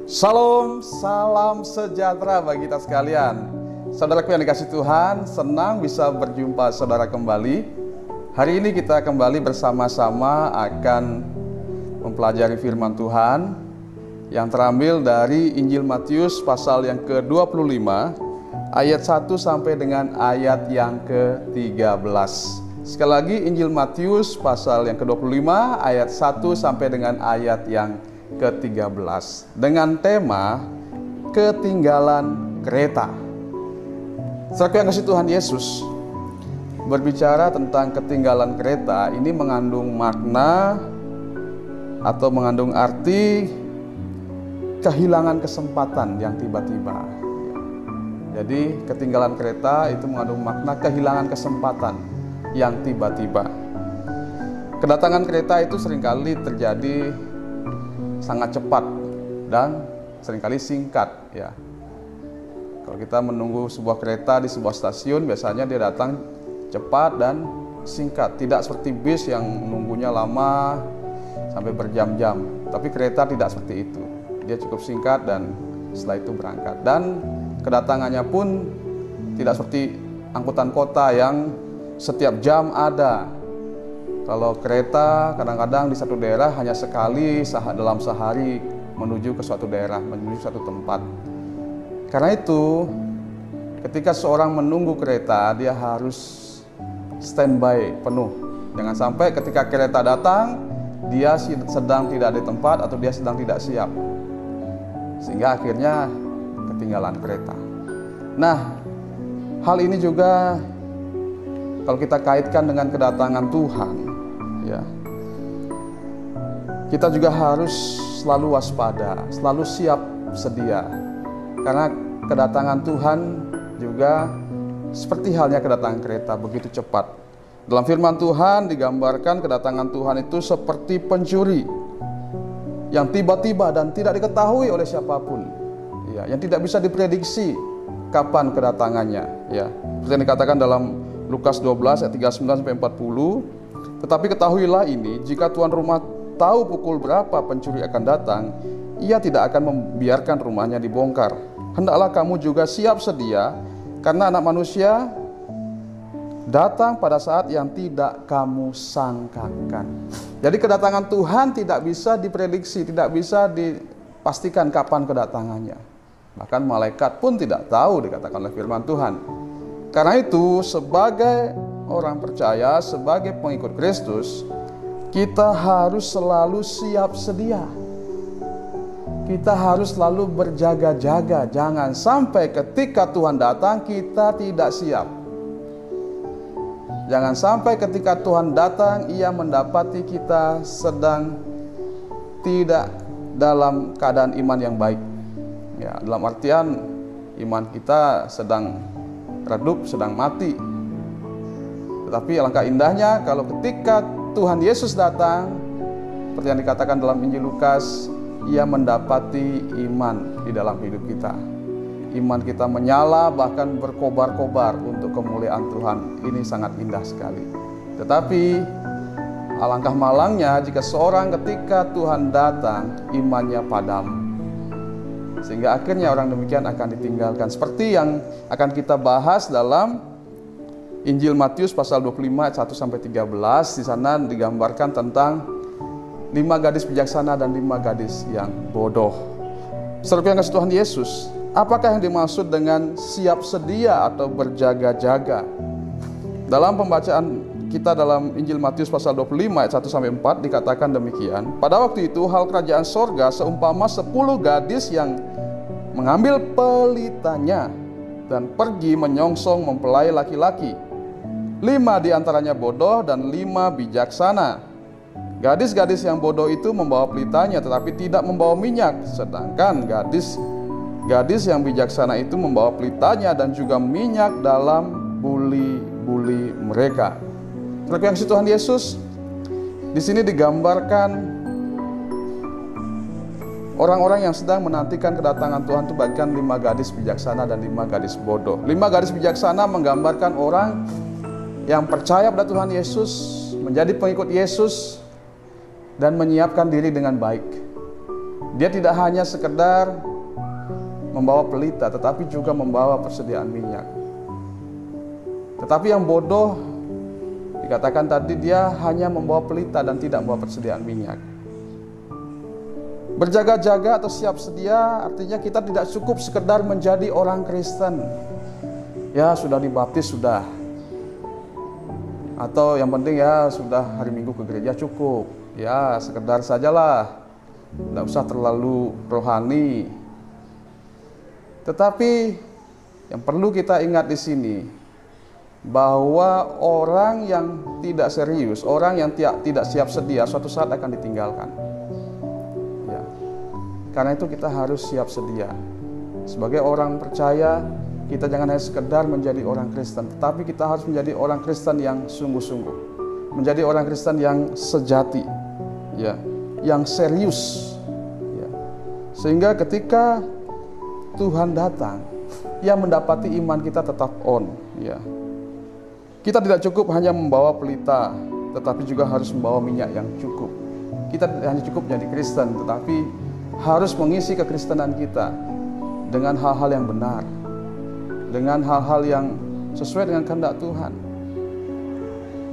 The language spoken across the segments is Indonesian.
Shalom, salam sejahtera bagi kita sekalian. Saudaraku yang dikasihi Tuhan, senang bisa berjumpa saudara kembali. Hari ini kita kembali bersama-sama akan mempelajari firman Tuhan yang terambil dari Injil Matius pasal yang ke-25 ayat 1 sampai dengan ayat yang ke-13. Sekali lagi Injil Matius pasal yang ke-25 ayat 1 sampai dengan ayat yang ke-13 dengan tema ketinggalan kereta. Saudara yang kasih Tuhan Yesus, berbicara tentang ketinggalan kereta ini mengandung makna atau mengandung arti kehilangan kesempatan yang tiba-tiba. Jadi ketinggalan kereta itu mengandung makna kehilangan kesempatan yang tiba-tiba. Kedatangan kereta itu seringkali terjadi sangat cepat dan seringkali singkat ya. Kalau kita menunggu sebuah kereta di sebuah stasiun, biasanya dia datang cepat dan singkat, tidak seperti bis yang menunggunya lama sampai berjam-jam. Tapi kereta tidak seperti itu, dia cukup singkat dan setelah itu berangkat. Dan kedatangannya pun tidak seperti angkutan kota yang setiap jam ada. Kalau kereta kadang-kadang di satu daerah hanya sekali dalam sehari menuju ke suatu daerah, menuju suatu tempat. Karena itu, ketika seorang menunggu kereta, dia harus standby penuh. Jangan sampai ketika kereta datang, dia sedang tidak di tempat atau dia sedang tidak siap. Sehingga akhirnya ketinggalan kereta. Nah, hal ini juga kalau kita kaitkan dengan kedatangan Tuhan, ya, kita juga harus selalu waspada, selalu siap sedia. Karena kedatangan Tuhan juga seperti halnya kedatangan kereta, begitu cepat. Dalam firman Tuhan digambarkan kedatangan Tuhan itu seperti pencuri yang tiba-tiba dan tidak diketahui oleh siapapun, ya, yang tidak bisa diprediksi kapan kedatangannya, ya. Seperti yang dikatakan dalam Lukas 12 ayat 39-40, tetapi ketahuilah ini, jika tuan rumah tahu pukul berapa pencuri akan datang, ia tidak akan membiarkan rumahnya dibongkar. Hendaklah kamu juga siap sedia, karena Anak Manusia datang pada saat yang tidak kamu sangkakan. Jadi kedatangan Tuhan tidak bisa diprediksi, tidak bisa dipastikan kapan kedatangannya. Bahkan malaikat pun tidak tahu, dikatakan oleh firman Tuhan. Karena itu, sebagai orang percaya, sebagai pengikut Kristus, kita harus selalu siap sedia. Kita harus selalu berjaga-jaga. Jangan sampai ketika Tuhan datang, kita tidak siap. Jangan sampai ketika Tuhan datang, Ia mendapati kita sedang tidak dalam keadaan iman yang baik. Ya, dalam artian iman kita sedang redup, sedang mati. Tetapi alangkah indahnya kalau ketika Tuhan Yesus datang, seperti yang dikatakan dalam Injil Lukas, Ia mendapati iman di dalam hidup kita. Iman kita menyala, bahkan berkobar-kobar untuk kemuliaan Tuhan. Ini sangat indah sekali. Tetapi alangkah malangnya jika seorang ketika Tuhan datang, imannya padam, sehingga akhirnya orang demikian akan ditinggalkan. Seperti yang akan kita bahas dalam Injil Matius pasal 25 ayat 1-13. Di sana digambarkan tentang 5 gadis bijaksana dan 5 gadis yang bodoh. Saudara yang kasih Tuhan Yesus, apakah yang dimaksud dengan siap sedia atau berjaga-jaga? Dalam pembacaan kita dalam Injil Matius pasal 25 ayat 1-4 dikatakan demikian. Pada waktu itu hal kerajaan sorga seumpama 10 gadis yang mengambil pelitanya dan pergi menyongsong mempelai laki-laki. 5 diantaranya bodoh dan 5 bijaksana. Gadis-gadis yang bodoh itu membawa pelitanya tetapi tidak membawa minyak, sedangkan gadis yang bijaksana itu membawa pelitanya dan juga minyak dalam buli-buli mereka. Terlebih yang Tuhan Yesus, di sini digambarkan orang-orang yang sedang menantikan kedatangan Tuhan itu bagikan 5 gadis bijaksana dan 5 gadis bodoh. 5 gadis bijaksana menggambarkan orang yang percaya pada Tuhan Yesus, menjadi pengikut Yesus, dan menyiapkan diri dengan baik. Dia tidak hanya sekedar membawa pelita, tetapi juga membawa persediaan minyak. Tetapi yang bodoh, dikatakan tadi, dia hanya membawa pelita dan tidak membawa persediaan minyak. Berjaga-jaga atau siap sedia artinya kita tidak cukup sekedar menjadi orang Kristen. Ya, sudah dibaptis sudah. Atau yang penting ya sudah hari Minggu ke gereja cukup. Ya, sekedar sajalah. Tidak usah terlalu rohani. Tetapi yang perlu kita ingat di sini, bahwa orang yang tidak serius, orang yang tidak siap sedia, suatu saat akan ditinggalkan. Ya. Karena itu kita harus siap sedia. Sebagai orang percaya, kita jangan hanya sekedar menjadi orang Kristen, tetapi kita harus menjadi orang Kristen yang sungguh-sungguh, menjadi orang Kristen yang sejati, ya, yang serius, ya. Sehingga ketika Tuhan datang, ia mendapati iman kita tetap on, ya. Kita tidak cukup hanya membawa pelita, tetapi juga harus membawa minyak yang cukup. Kita tidak hanya cukup menjadi Kristen, tetapi harus mengisi kekristenan kita dengan hal-hal yang benar, dengan hal-hal yang sesuai dengan kehendak Tuhan.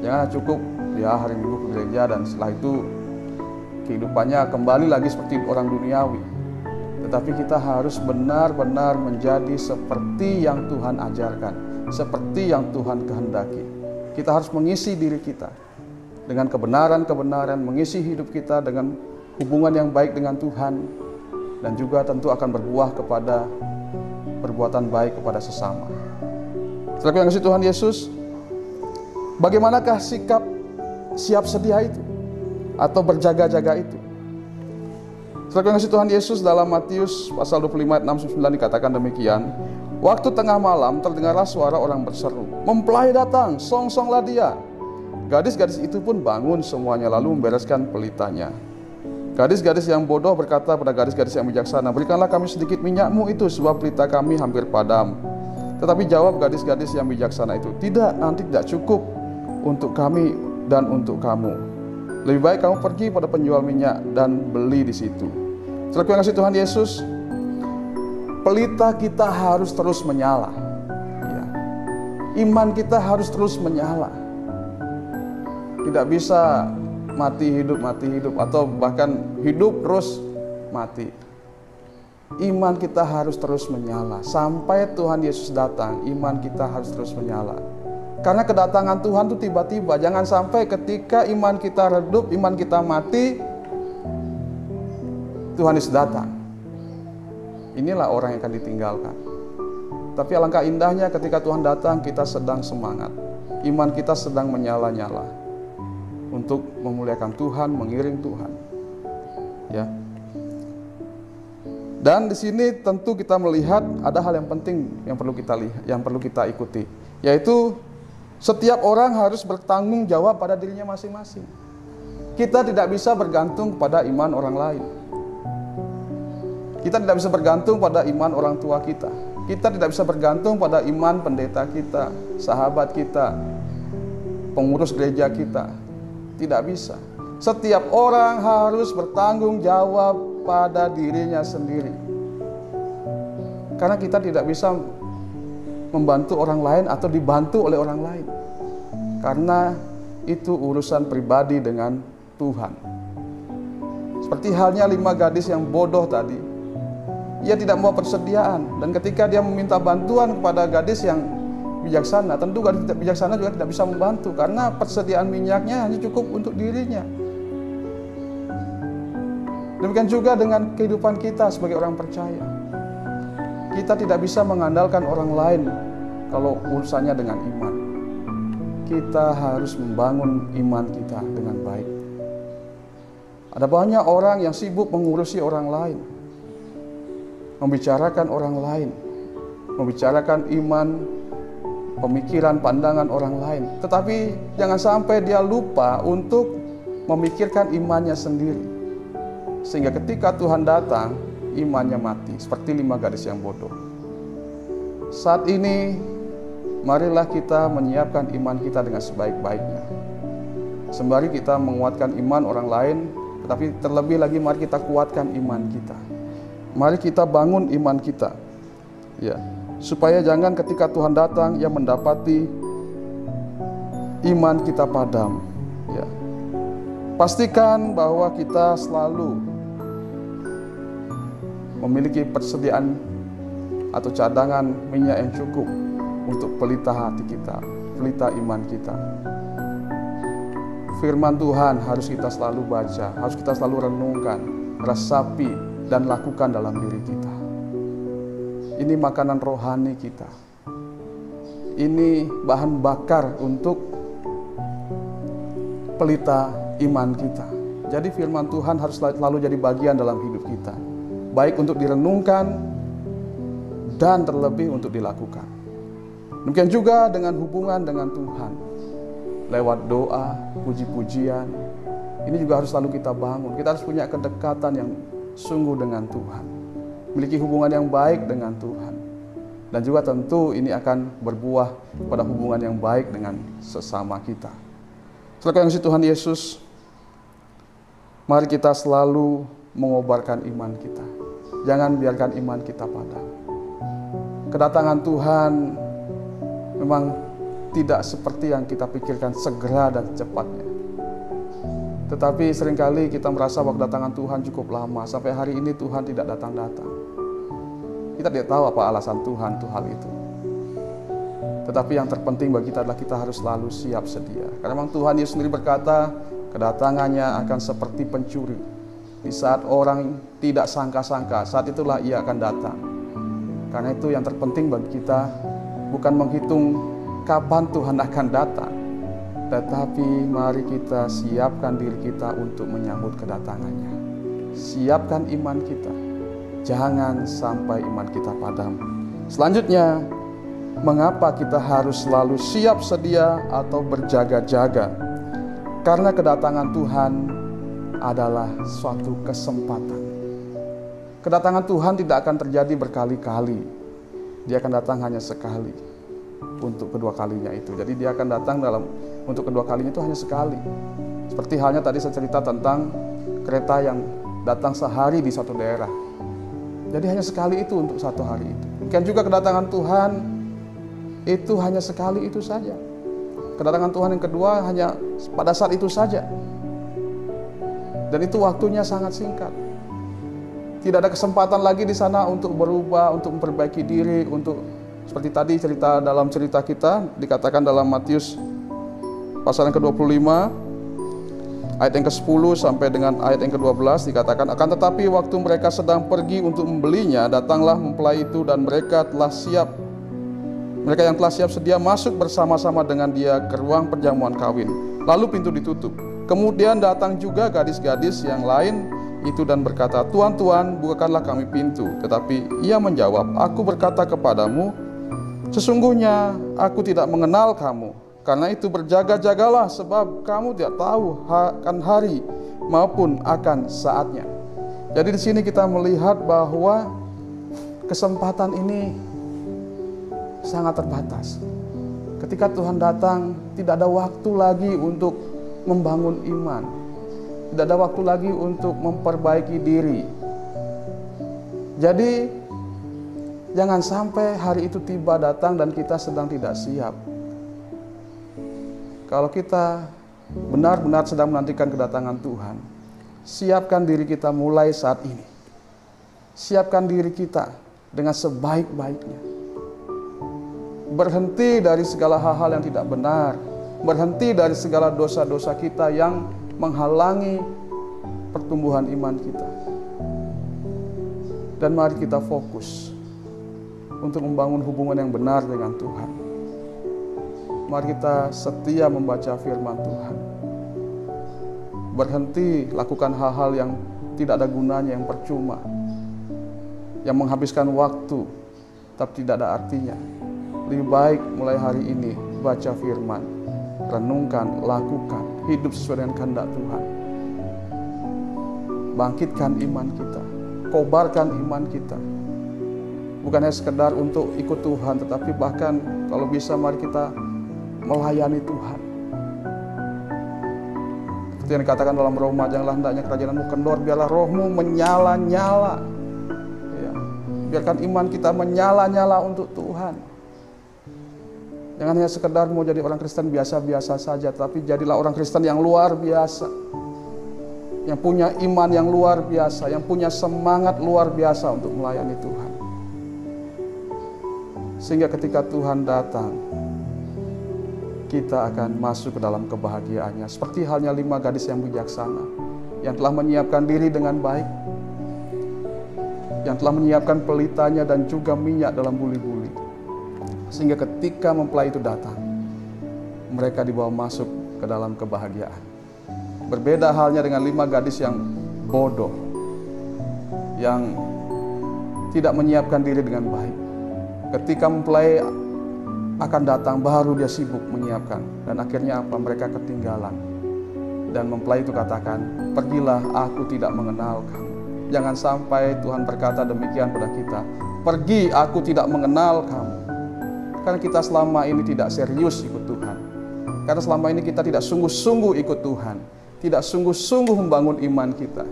Jangan cukup ya hari Minggu ke gereja dan setelah itu kehidupannya kembali lagi seperti orang duniawi. Tetapi kita harus benar-benar menjadi seperti yang Tuhan ajarkan, seperti yang Tuhan kehendaki. Kita harus mengisi diri kita dengan kebenaran-kebenaran, mengisi hidup kita dengan hubungan yang baik dengan Tuhan, dan juga tentu akan berbuah kepada perbuatan baik kepada sesama. Saudara yang kasih Tuhan Yesus, bagaimanakah sikap siap sedia itu atau berjaga-jaga itu? Saudara yang kasih Tuhan Yesus, dalam Matius pasal 25 ayat 6-9 dikatakan demikian. Waktu tengah malam terdengarlah suara orang berseru, "Mempelai datang, song-songlah dia." Gadis-gadis itu pun bangun semuanya lalu membereskan pelitanya. Gadis-gadis yang bodoh berkata pada gadis-gadis yang bijaksana, "Berikanlah kami sedikit minyakmu itu, sebab pelita kami hampir padam." Tetapi jawab gadis-gadis yang bijaksana itu, "Tidak, nanti tidak cukup untuk kami dan untuk kamu. Lebih baik kamu pergi pada penjual minyak dan beli di situ." Saudara yang kasih Tuhan Yesus, pelita kita harus terus menyala, ya. Iman kita harus terus menyala. Tidak bisa mati hidup, atau bahkan hidup terus mati. Iman kita harus terus menyala. Sampai Tuhan Yesus datang, iman kita harus terus menyala. Karena kedatangan Tuhan itu tiba-tiba. Jangan sampai ketika iman kita redup, iman kita mati, Tuhan Yesus datang. Inilah orang yang akan ditinggalkan. Tapi alangkah indahnya ketika Tuhan datang, kita sedang semangat. Iman kita sedang menyala-nyala untuk memuliakan Tuhan, mengiring Tuhan. Ya. Dan di sini tentu kita melihat ada hal yang penting yang perlu kita lihat, yang perlu kita ikuti, yaitu setiap orang harus bertanggung jawab pada dirinya masing-masing. Kita tidak bisa bergantung pada iman orang lain. Kita tidak bisa bergantung pada iman orang tua kita. Kita tidak bisa bergantung pada iman pendeta kita, sahabat kita, pengurus gereja kita. Tidak bisa. Setiap orang harus bertanggung jawab pada dirinya sendiri. Karena kita tidak bisa membantu orang lain atau dibantu oleh orang lain. Karena itu urusan pribadi dengan Tuhan. Seperti halnya 5 gadis yang bodoh tadi. Ia tidak mau persediaan, dan ketika dia meminta bantuan kepada gadis yang bijaksana, tentu gadis tidak bijaksana juga tidak bisa membantu karena persediaan minyaknya hanya cukup untuk dirinya. Demikian juga dengan kehidupan kita sebagai orang percaya. Kita tidak bisa mengandalkan orang lain kalau urusannya dengan iman. Kita harus membangun iman kita dengan baik. Ada banyak orang yang sibuk mengurusi orang lain, membicarakan orang lain, membicarakan iman, pemikiran, pandangan orang lain. Tetapi jangan sampai dia lupa untuk memikirkan imannya sendiri. Sehingga ketika Tuhan datang, imannya mati, seperti 5 gadis yang bodoh. Saat ini, marilah kita menyiapkan iman kita dengan sebaik-baiknya. Sembari kita menguatkan iman orang lain, Tapi terlebih lagi mari kita kuatkan iman kita. Mari kita bangun iman kita. Ya, supaya jangan ketika Tuhan datang yang mendapati iman kita padam. Ya. Pastikan bahwa kita selalu memiliki persediaan atau cadangan minyak yang cukup untuk pelita hati kita, pelita iman kita. Firman Tuhan harus kita selalu baca, harus kita selalu renungkan, resapi, dan lakukan dalam diri kita. Ini makanan rohani kita. Ini bahan bakar untuk pelita iman kita. Jadi firman Tuhan harus selalu jadi bagian dalam hidup kita. Baik untuk direnungkan dan terlebih untuk dilakukan. Demikian juga dengan hubungan dengan Tuhan. Lewat doa, puji-pujian, ini juga harus selalu kita bangun. Kita harus punya kedekatan yang sungguh dengan Tuhan. Memiliki hubungan yang baik dengan Tuhan. Dan juga tentu ini akan berbuah pada hubungan yang baik dengan sesama kita. Saudara yang kasih Tuhan Yesus, mari kita selalu mengobarkan iman kita. Jangan biarkan iman kita padam. Kedatangan Tuhan memang tidak seperti yang kita pikirkan segera dan cepatnya. Tetapi seringkali kita merasa bahwa kedatangan Tuhan cukup lama. Sampai hari ini Tuhan tidak datang-datang. Kita tidak tahu apa alasan Tuhan untuk hal itu. Tetapi yang terpenting bagi kita adalah kita harus selalu siap sedia. Karena memang Tuhan Yesus sendiri berkata, kedatangannya akan seperti pencuri. Di saat orang tidak sangka-sangka, saat itulah ia akan datang. Karena itu yang terpenting bagi kita bukan menghitung kapan Tuhan akan datang, tetapi mari kita siapkan diri kita untuk menyambut kedatangannya. Siapkan iman kita, jangan sampai iman kita padam. Selanjutnya, mengapa kita harus selalu siap sedia atau berjaga-jaga? Karena kedatangan Tuhan adalah suatu kesempatan. Kedatangan Tuhan tidak akan terjadi berkali-kali. Dia akan datang hanya sekali. Untuk kedua kalinya itu. Jadi dia akan datang untuk kedua kalinya itu hanya sekali. Seperti halnya tadi saya cerita tentang kereta yang datang sehari di suatu daerah. Jadi hanya sekali itu untuk satu hari itu. Demikian juga kedatangan Tuhan itu hanya sekali itu saja. Kedatangan Tuhan yang kedua hanya pada saat itu saja. Dan itu waktunya sangat singkat. Tidak ada kesempatan lagi di sana untuk berubah, untuk memperbaiki diri, untuk seperti tadi dalam cerita kita dikatakan dalam Matius pasal yang ke-25 ayat yang ke-10 sampai dengan ayat yang ke-12 dikatakan, akan tetapi waktu mereka sedang pergi untuk membelinya, datanglah mempelai itu dan mereka yang telah siap sedia masuk bersama-sama dengan dia ke ruang perjamuan kawin. Lalu pintu ditutup. Kemudian datang juga gadis-gadis yang lain itu dan berkata, Tuan, Tuan, bukakanlah kami pintu. Tetapi ia menjawab, aku berkata kepadamu, sesungguhnya aku tidak mengenal kamu. Karena itu berjaga-jagalah, sebab kamu tidak tahu akan hari maupun akan saatnya. Jadi di sini kita melihat bahwa kesempatan ini sangat terbatas. Ketika Tuhan datang, tidak ada waktu lagi untuk membangun iman. Tidak ada waktu lagi untuk memperbaiki diri. Jadi jangan sampai hari itu tiba datang dan kita sedang tidak siap. Kalau kita benar-benar sedang menantikan kedatangan Tuhan, siapkan diri kita mulai saat ini. Siapkan diri kita dengan sebaik-baiknya. Berhenti dari segala hal-hal yang tidak benar. Berhenti dari segala dosa-dosa kita yang menghalangi pertumbuhan iman kita. Dan mari kita fokus untuk membangun hubungan yang benar dengan Tuhan. Mari kita setia membaca firman Tuhan. Berhenti lakukan hal-hal yang tidak ada gunanya, yang percuma, yang menghabiskan waktu tapi tidak ada artinya. Lebih baik mulai hari ini baca firman, renungkan, lakukan, hidup sesuai dengan kehendak Tuhan. Bangkitkan iman kita, kobarkan iman kita. Bukan hanya sekedar untuk ikut Tuhan, tetapi bahkan kalau bisa mari kita melayani Tuhan. Seperti yang dikatakan dalam Roma, janganlah hendaknya kerajaanmu kendor, biarlah rohmu menyala-nyala. Ya. Biarkan iman kita menyala-nyala untuk Tuhan. Jangan hanya sekedar mau jadi orang Kristen biasa-biasa saja, tapi jadilah orang Kristen yang luar biasa. Yang punya iman yang luar biasa, yang punya semangat luar biasa untuk melayani Tuhan. Sehingga ketika Tuhan datang, kita akan masuk ke dalam kebahagiaannya. Seperti halnya 5 gadis yang bijaksana, yang telah menyiapkan diri dengan baik, yang telah menyiapkan pelitanya dan juga minyak dalam buli-buli. Sehingga ketika mempelai itu datang, mereka dibawa masuk ke dalam kebahagiaan. Berbeda halnya dengan 5 gadis yang bodoh, yang tidak menyiapkan diri dengan baik. Ketika mempelai akan datang, baru dia sibuk menyiapkan. Dan akhirnya apa? Mereka ketinggalan. Dan mempelai itu katakan, pergilah, aku tidak mengenal kamu. Jangan sampai Tuhan berkata demikian pada kita. Pergi, aku tidak mengenal kamu. Karena kita selama ini tidak serius ikut Tuhan. Karena selama ini kita tidak sungguh-sungguh ikut Tuhan. Tidak sungguh-sungguh membangun iman kita.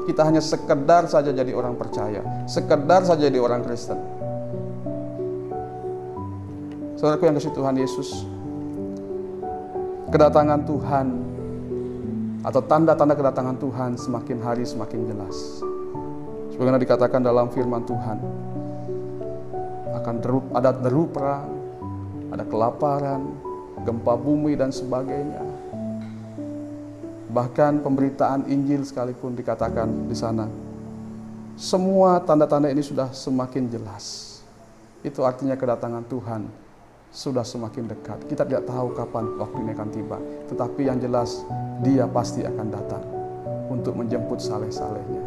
Kita hanya sekedar saja jadi orang percaya. Sekedar saja jadi orang Kristen. Saudaraku yang kasih Tuhan Yesus, kedatangan Tuhan atau tanda-tanda kedatangan Tuhan semakin hari semakin jelas. Sebagaimana dikatakan dalam firman Tuhan, akan ada deru perang, ada kelaparan, gempa bumi dan sebagainya. Bahkan pemberitaan Injil sekalipun dikatakan di sana, semua tanda-tanda ini sudah semakin jelas. Itu artinya kedatangan Tuhan sudah semakin dekat. Kita tidak tahu kapan waktu ini akan tiba, tetapi yang jelas Dia pasti akan datang untuk menjemput saleh-salehnya.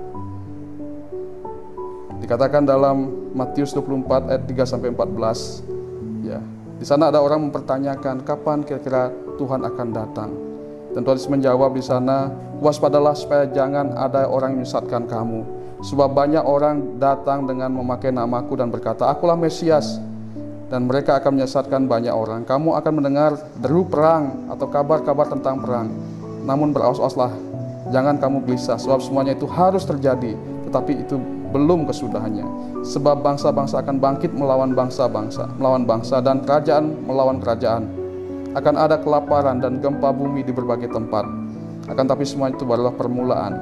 Dikatakan dalam Matius 24 ayat 3-14, ya, di sana ada orang mempertanyakan kapan kira-kira Tuhan akan datang. Dan Tuhan Yesus menjawab di sana, waspadalah supaya jangan ada orang yang menyesatkan kamu. Sebab banyak orang datang dengan memakai namaku dan berkata, akulah Mesias. Dan mereka akan menyesatkan banyak orang. Kamu akan mendengar deru perang atau kabar-kabar tentang perang. Namun berawas-awaslah, jangan kamu gelisah, sebab semuanya itu harus terjadi, tetapi itu belum kesudahannya. Sebab bangsa-bangsa akan bangkit melawan bangsa, dan kerajaan melawan kerajaan. Akan ada kelaparan dan gempa bumi di berbagai tempat. Akan tapi semua itu barulah permulaan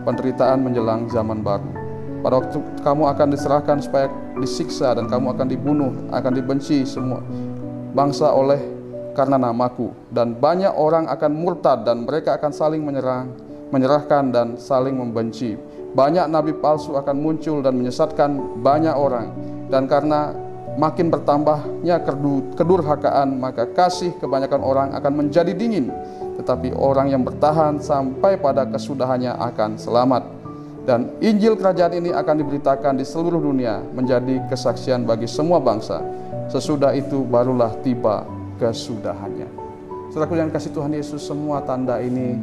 penderitaan menjelang zaman baru. Pada waktu kamu akan diserahkan supaya disiksa, dan kamu akan dibunuh, akan dibenci semua bangsa oleh karena namaku. Dan banyak orang akan murtad, dan mereka akan saling menyerahkan dan saling membenci. Banyak nabi palsu akan muncul dan menyesatkan banyak orang. Dan karena makin bertambahnya kedurhakaan, maka kasih kebanyakan orang akan menjadi dingin. Tetapi orang yang bertahan sampai pada kesudahannya akan selamat. Dan Injil kerajaan ini akan diberitakan di seluruh dunia, menjadi kesaksian bagi semua bangsa. Sesudah itu barulah tiba kesudahannya. Saudaraku yang kasih Tuhan Yesus, semua tanda ini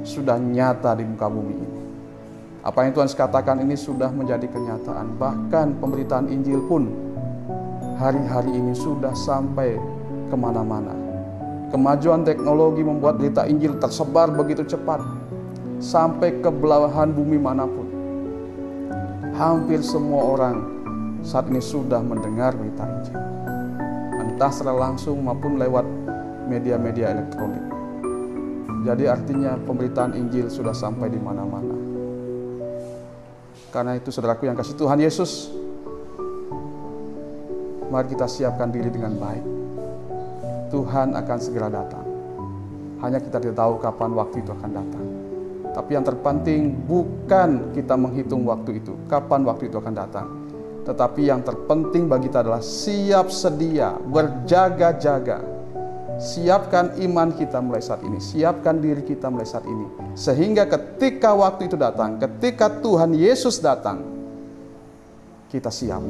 sudah nyata di muka bumi ini. Apa yang Tuhan katakan ini sudah menjadi kenyataan. Bahkan pemberitaan Injil pun hari-hari ini sudah sampai kemana-mana. Kemajuan teknologi membuat berita Injil tersebar begitu cepat, sampai ke belahan bumi manapun. Hampir semua orang saat ini sudah mendengar berita Injil, entah secara langsung maupun lewat media-media elektronik. Jadi artinya pemberitaan Injil sudah sampai di mana-mana. Karena itu saudaraku yang kasih Tuhan Yesus, mari kita siapkan diri dengan baik. Tuhan akan segera datang. Hanya kita tidak tahu kapan waktu itu akan datang. Tapi yang terpenting bukan kita menghitung waktu itu, kapan waktu itu akan datang. Tetapi yang terpenting bagi kita adalah siap sedia, berjaga-jaga. Siapkan iman kita mulai saat ini, siapkan diri kita mulai saat ini. Sehingga ketika waktu itu datang, ketika Tuhan Yesus datang, kita siap.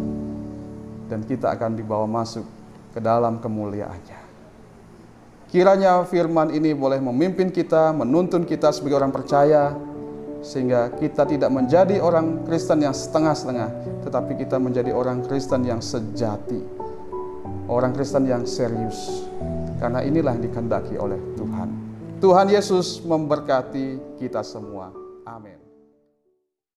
Dan kita akan dibawa masuk ke dalam kemuliaannya. Kiranya firman ini boleh memimpin kita, menuntun kita sebagai orang percaya, sehingga kita tidak menjadi orang Kristen yang setengah-setengah, tetapi kita menjadi orang Kristen yang sejati, orang Kristen yang serius. Karena inilah yang dikehendaki oleh Tuhan. Tuhan Yesus memberkati kita semua. Amin.